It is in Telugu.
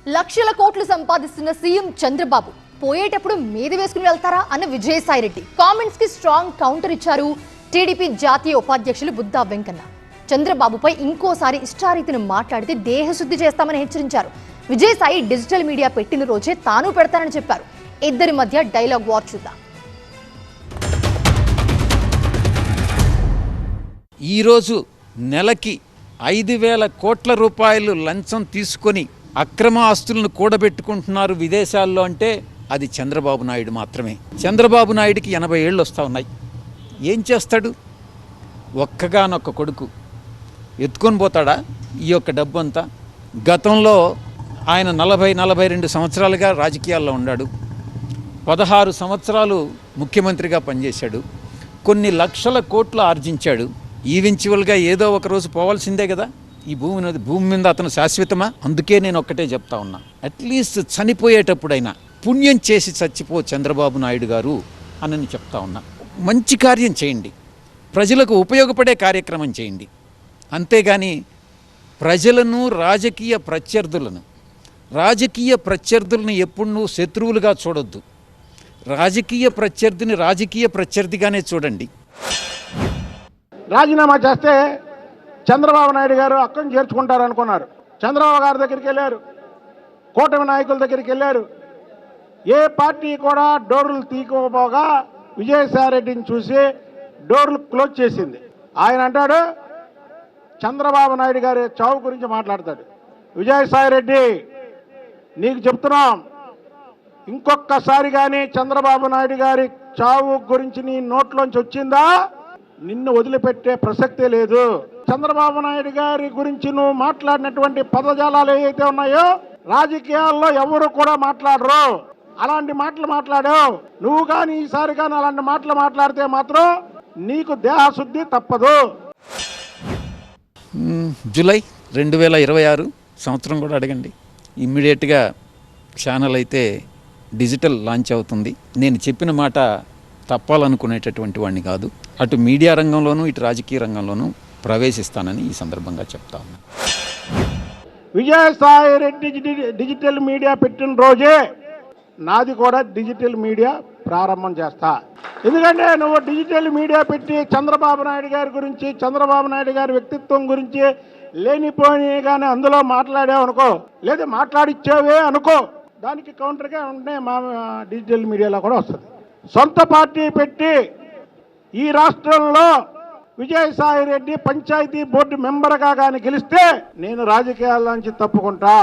లక్షల కోట్లు సంపాదిస్తున్న సీఎం చంద్రబాబు పోయేటప్పుడు మీద వేసుకుని వెళ్తారా అన్న విజయసాయిరెడ్డి కామెంట్స్ కి స్ట్రాంగ్ కౌంటర్ ఇచ్చారు టీడీపీ జాతీయ ఉపాధ్యక్షులు బుద్దా వెంకన్న. చంద్రబాబుపై ఇంకోసారి ఇష్టారీతిని మాట్లాడితే దేహశుద్ధి చేస్తామని హెచ్చరించారు. విజయసాయి డిజిటల్ మీడియా పెట్టిన రోజే తాను పెడతానని చెప్పారు. ఇద్దరి మధ్య డైలాగ్ వార్ చూద్దాం. ఈరోజు నెలకి 5,000 కోట్ల రూపాయలు లంచం తీసుకొని అక్రమ ఆస్తులను కూడబెట్టుకుంటున్నారు విదేశాల్లో అంటే అది చంద్రబాబు నాయుడు మాత్రమే. చంద్రబాబు నాయుడికి 80 ఏళ్ళు వస్తూ ఉన్నాయి. ఏం చేస్తాడు? ఒక్కగానొక్క కొడుకు ఎత్తుకొని పోతాడా ఈ యొక్క డబ్బు అంతా? గతంలో ఆయన 40-42 సంవత్సరాలుగా రాజకీయాల్లో ఉన్నాడు. 16 సంవత్సరాలు ముఖ్యమంత్రిగా పనిచేశాడు. కొన్ని లక్షల కోట్లు ఆర్జించాడు. ఈవెన్చువల్గా ఏదో ఒక రోజు పోవాల్సిందే కదా. ఈ భూమి మీద అతను శాశ్వతమా? అందుకే నేను ఒక్కటే చెప్తా ఉన్నా, అట్లీస్ట్ చనిపోయేటప్పుడైనా పుణ్యం చేసి చచ్చిపో చంద్రబాబు నాయుడు గారు అని చెప్తా ఉన్నా. మంచి కార్యం చేయండి, ప్రజలకు ఉపయోగపడే కార్యక్రమం చేయండి. అంతేగాని ప్రజలను రాజకీయ ప్రత్యర్థులను ఎప్పుడు నువ్వు శత్రువులుగా చూడొద్దు. రాజకీయ ప్రత్యర్థిగానే చూడండి. రాజీనామా చేస్తే చంద్రబాబు నాయుడు గారు అక్కను చేర్చుకుంటారు అనుకున్నారు. చంద్రబాబు గారి దగ్గరికి వెళ్ళారు, కూటమి నాయకుల దగ్గరికి వెళ్ళారు. ఏ పార్టీ కూడా డోర్లు తీసుకోపోగా విజయసాయిరెడ్డిని చూసి డోర్లు క్లోజ్ చేసింది. ఆయన అంటాడు, చంద్రబాబు నాయుడు గారి చావు గురించి మాట్లాడతాడు. విజయసాయిరెడ్డి నీకు చెప్తున్నాం, ఇంకొకసారి కానీ చంద్రబాబు నాయుడు గారి చావు గురించి నీ నోట్లోంచి వచ్చిందా నిన్ను వదిలిపెట్టే ప్రసక్తే లేదు. చంద్రబాబు నాయుడు గారి గురించి నువ్వు మాట్లాడినటువంటి పదజాలాలు ఏవైతే ఉన్నాయో రాజకీయాల్లో ఎవరు కూడా మాట్లాడరు. అలాంటి మాటలు మాట్లాడావు నువ్వు. కానీ ఈసారి కానీ అలాంటి మాటలు మాట్లాడితే మాత్రం నీకు దేహశుద్ధి తప్పదు. జూలై 2026 సంవత్సరం కూడా అడగండి. ఇమ్మీడియట్గా ఛానల్ అయితే డిజిటల్ లాంచ్ అవుతుంది. నేను చెప్పిన మాట తప్పాలనుకునేటటువంటి వాడిని కాదు. అటు మీడియా రంగంలోనూ ఇటు రాజకీయ రంగంలోనూ ప్రవేశిస్తానని ఈ సందర్భంగా చెప్తా ఉన్నా. విజయసాయిరెడ్డి డిజిటల్ మీడియా పెట్టిన రోజే నాది కూడా డిజిటల్ మీడియా ప్రారంభం చేస్తా. ఎందుకంటే నువ్వు డిజిటల్ మీడియా పెట్టి చంద్రబాబు నాయుడు గారి గురించి, చంద్రబాబు నాయుడు గారి వ్యక్తిత్వం గురించి లేనిపోయి కానీ అందులో మాట్లాడావు అనుకో, లేదా మాట్లాడిచ్చావే అనుకో, దానికి కౌంటర్గా ఉంటే మా డిజిటల్ మీడియాలో కూడా వస్తుంది. సొంత పార్టీ పెట్టి ఈ రాష్ట్రంలో విజయసాయిరెడ్డి పంచాయతీ బోర్డు మెంబర్గా కానీ గెలిస్తే నేను రాజకీయాల నుంచి తప్పుకుంటా.